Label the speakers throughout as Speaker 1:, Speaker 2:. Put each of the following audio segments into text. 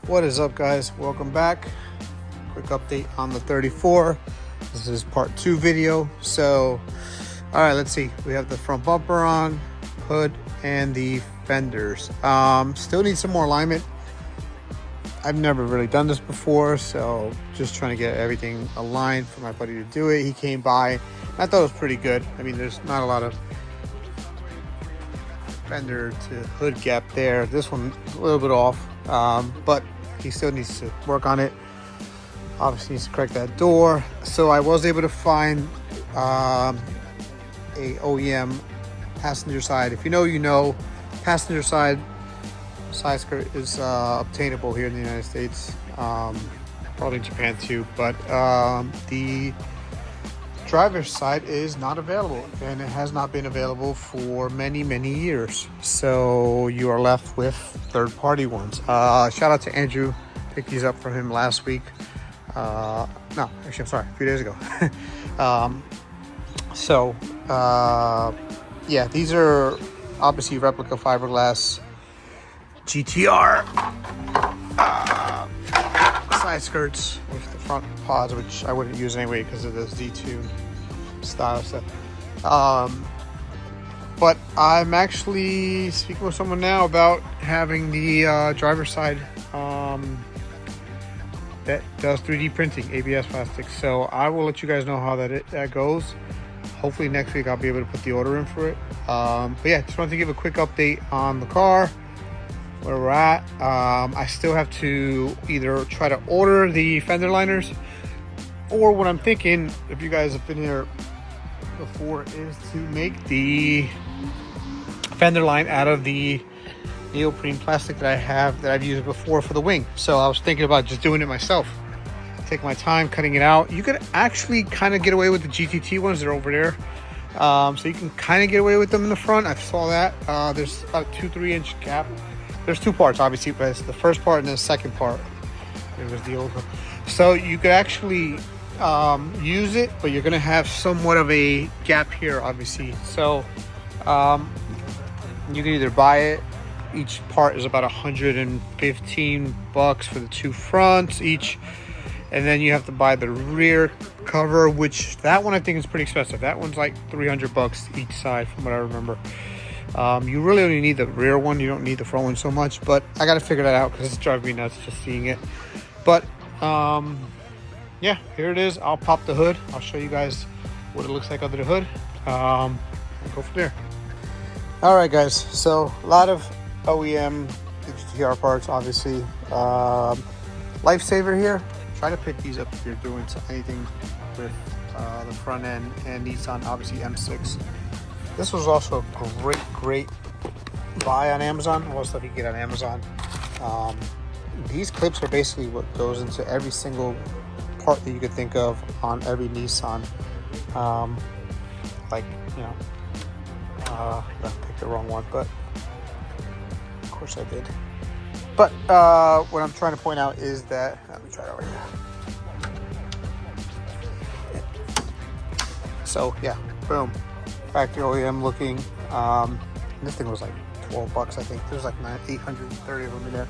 Speaker 1: What is up, guys? Welcome back. Quick update on the 34. This is part 2 video. So all right, let's see, we have the front bumper on, hood, and the fenders. Still need some more alignment. I've never really done this before, so just trying to get everything aligned for my buddy to do it. He came by, I thought it was pretty good. I mean, there's not a lot of fender to hood gap there. This one a little bit off, but he still needs to work on it. Obviously needs to correct that door. So I was able to find a OEM passenger side. If you know, you know. Passenger side skirt is obtainable here in the United States, probably in Japan too, but the driver's side is not available, and it has not been available for many years. So you are left with third-party ones. Shout out to Andrew, picked these up for him last week. No, actually, I'm sorry, a few days ago. Yeah, these are obviously replica fiberglass GTR side skirts with the front pods, which I wouldn't use anyway because of the Z-tune style stuff. But I'm actually speaking with someone now about having the driver's side that does 3D printing, ABS plastics. So I will let you guys know how that goes. Hopefully next week I'll be able to put the order in for it. But yeah, just wanted to give a quick update on the car, where we're at. I still have to either try to order the fender liners, or what I'm thinking, if you guys have been here before, is to make the fender line out of the neoprene plastic that I've used before for the wing. So I was thinking about just doing it myself. Take my time cutting it out. You could actually kind of get away with the GTT ones. They're over there. So you can kind of get away with them in the front. I saw that. There's about a 2-3 inch gap. There's two parts, obviously, but it's the first part and then the second part. It was the old one. So you could actually use it, but you're going to have somewhat of a gap here, obviously. So you can either buy it. Each part is about $115 for the two fronts each. And then you have to buy the rear cover, which that one I think is pretty expensive. That one's like $300 each side from what I remember. You really only need the rear one. You don't need the front one so much, but I got to figure that out because it's driving me nuts just seeing it. But yeah, here it is. I'll pop the hood. I'll show you guys what it looks like under the hood. I'll go from there. All right, guys. So a lot of OEM GTR parts, obviously. Lifesaver here. Try to pick these up if you're doing anything with the front end, and Nissan, obviously M6. This was also a great buy on Amazon. All the stuff you get on Amazon. These clips are basically what goes into every single part that you could think of on every Nissan. Like, you know, I picked the wrong one, but of course I did. But what I'm trying to point out is that, let me try it over here. So yeah, boom, factory OEM looking. This thing was like $12, I think. There's like 830 of them in there.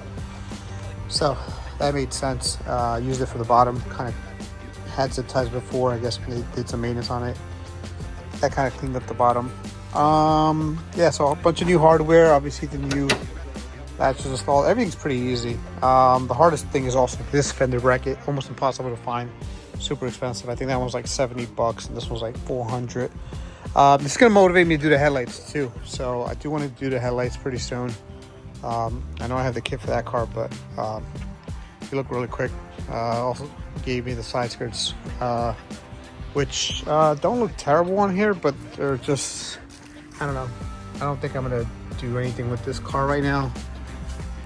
Speaker 1: So that made sense. Used it for the bottom. Kind of had zip ties before, I guess, when they did some maintenance on it. That kind of cleaned up the bottom. Yeah, so a bunch of new hardware. Obviously the new latches installed. Everything's pretty easy. The hardest thing is also this fender bracket. Almost impossible to find. Super expensive. I think that one's like $70 and this one's like $400. It's gonna motivate me to do the headlights too. So I do want to do the headlights pretty soon. I know I have the kit for that car, but they look really quick. Also gave me the side skirts, which don't look terrible on here, but they're just, I don't know. I don't think I'm gonna do anything with this car right now.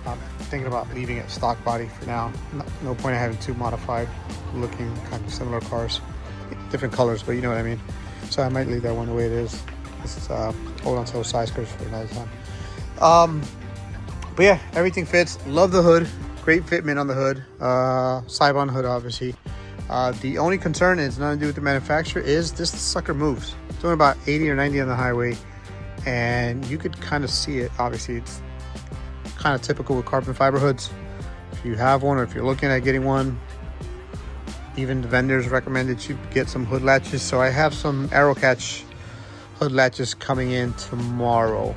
Speaker 1: I'm thinking about leaving it stock body for now. No point in having two modified looking kind of similar cars, different colors, but you know what I mean. So I might leave that one the way it is. Just hold on to those side skirts for another time. But yeah, everything fits. Love the hood. Great fitment on the hood. Seibon hood, obviously. The only concern, is nothing to do with the manufacturer, is this sucker moves. It's doing about 80 or 90 on the highway, and you could kind of see it. Obviously, it's kind of typical with carbon fiber hoods. If if you have one or if you're looking at getting one. Even the vendors recommended you get some hood latches. So I have some Arrow Catch hood latches coming in tomorrow.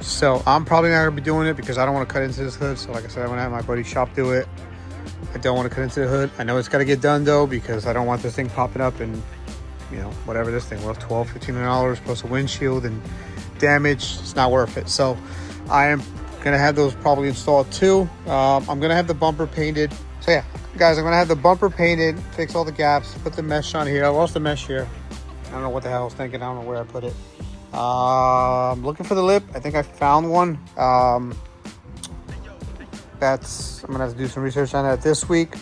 Speaker 1: So I'm probably not gonna be doing it because I don't want to cut into this hood. So like I said, I'm gonna have my buddy shop do it. I don't want to cut into the hood. I know it's got to get done though, because I don't want this thing popping up and, you know, whatever this thing was, $1,200, $1,500 plus a windshield and damage. It's not worth it. So I am gonna have those probably installed too. I'm gonna have the bumper painted. So yeah, guys, I'm gonna have the bumper painted, fix all the gaps, put the mesh on here. I lost the mesh here. I don't know what the hell I was thinking. I don't know where I put it. I'm looking for the lip. I think I found one. I'm gonna have to do some research on that this week.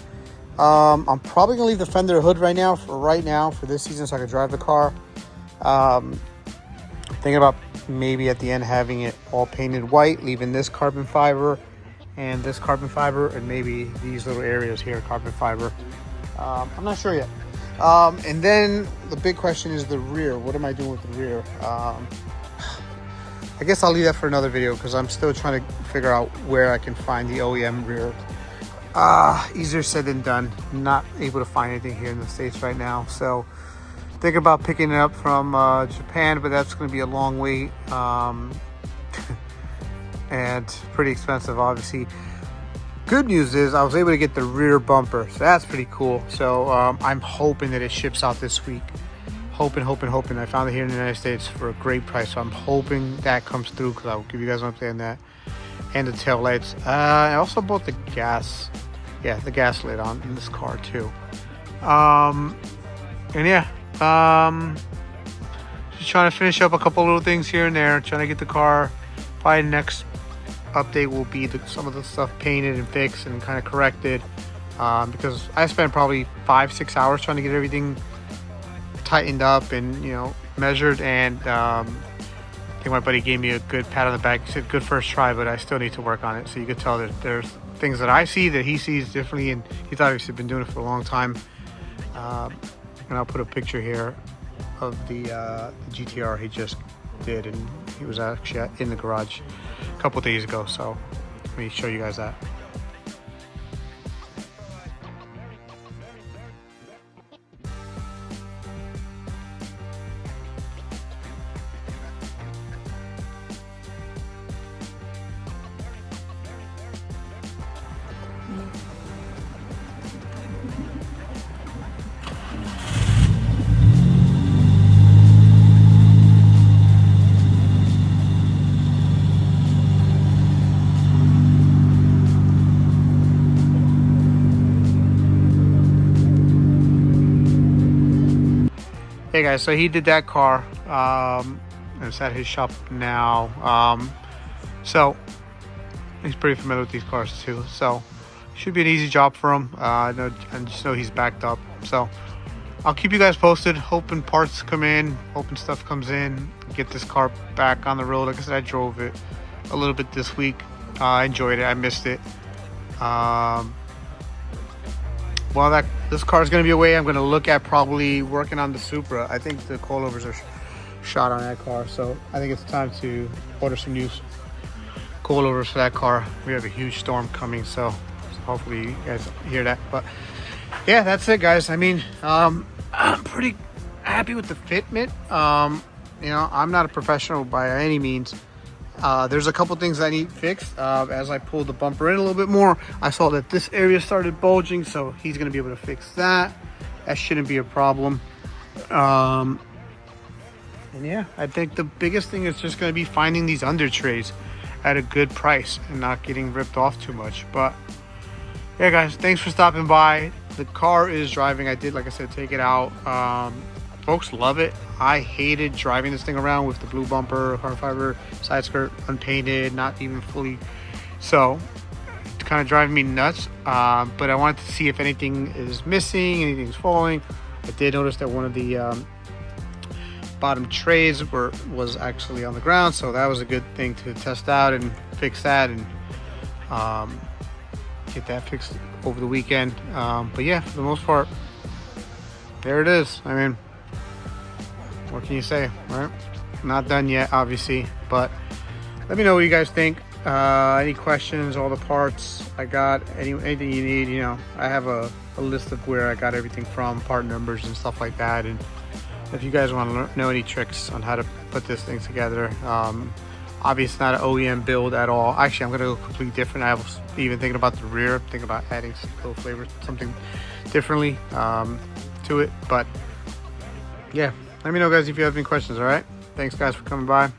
Speaker 1: I'm probably gonna leave the fender hood right now for this season, so I can drive the car. Thinking about maybe at the end having it all painted white, leaving this carbon fiber and this carbon fiber, and maybe these little areas here carbon fiber. I'm not sure yet. And then the big question is the rear. What am I doing with the rear? I guess I'll leave that for another video because I'm still trying to figure out where I can find the OEM rear. Easier said than done. Not able to find anything here in the States right now. So think about picking it up from Japan, but that's going to be a long wait. And pretty expensive, obviously. Good news is I was able to get the rear bumper, so that's pretty cool. So I'm hoping that it ships out this week. Hoping. I found it here in the United States for a great price, so I'm hoping that comes through, because I'll give you guys an update on that. And the tail lights. I also bought the gas lid on in this car too. And yeah, just trying to finish up a couple little things here and there, trying to get the car. Probably next update will be some of the stuff painted and fixed and kind of corrected, because I spent probably 5-6 hours trying to get everything tightened up and, you know, measured. And I think my buddy gave me a good pat on the back. He said good first try, but I still need to work on it. So you could tell that there's things that I see that he sees differently, and he's obviously been doing it for a long time. And I'll put a picture here of the GTR he just did, and he was actually in the garage a couple days ago, so let me show you guys that. Hey guys, so he did that car. It's at his shop now. So he's pretty familiar with these cars too. So should be an easy job for him. I just know he's backed up. So I'll keep you guys posted. Hoping parts come in, hoping stuff comes in, get this car back on the road. Like I said, I drove it a little bit this week. I enjoyed it. I missed it. Well, this car is going to be away. I'm going to look at probably working on the Supra. I think the coilovers are shot on that car, so I think it's time to order some new coilovers for that car. We have a huge storm coming, so hopefully you guys hear that. But yeah, that's it, guys. I mean, I'm pretty happy with the fitment. You know, I'm not a professional by any means. There's a couple things I need fixed. As I pulled the bumper in a little bit more, I saw that this area started bulging, so he's going to be able to fix that. That shouldn't be a problem. And yeah, I think the biggest thing is just going to be finding these under trays at a good price and not getting ripped off too much. But yeah, guys, thanks for stopping by. The car is driving. I did, like I said, take it out. Folks love it. I hated driving this thing around with the blue bumper, carbon fiber, side skirt, unpainted, not even fully. So it's kind of driving me nuts. But I wanted to see if anything is missing, anything's falling. I did notice that one of the bottom trays was actually on the ground, so that was a good thing to test out and fix that and get that fixed over the weekend. But yeah, for the most part, there it is. I mean, what can you say, right? Not done yet, obviously, but let me know what you guys think. Any questions, all the parts I got, anything you need, you know, I have a list of where I got everything from, part numbers and stuff like that. And if you guys want to know any tricks on how to put this thing together, obviously not an OEM build at all. Actually, I'm going to go completely different. I was even thinking about the rear, thinking about adding some little flavor, something differently to it. But yeah, let me know, guys, if you have any questions. All right, thanks guys for coming by.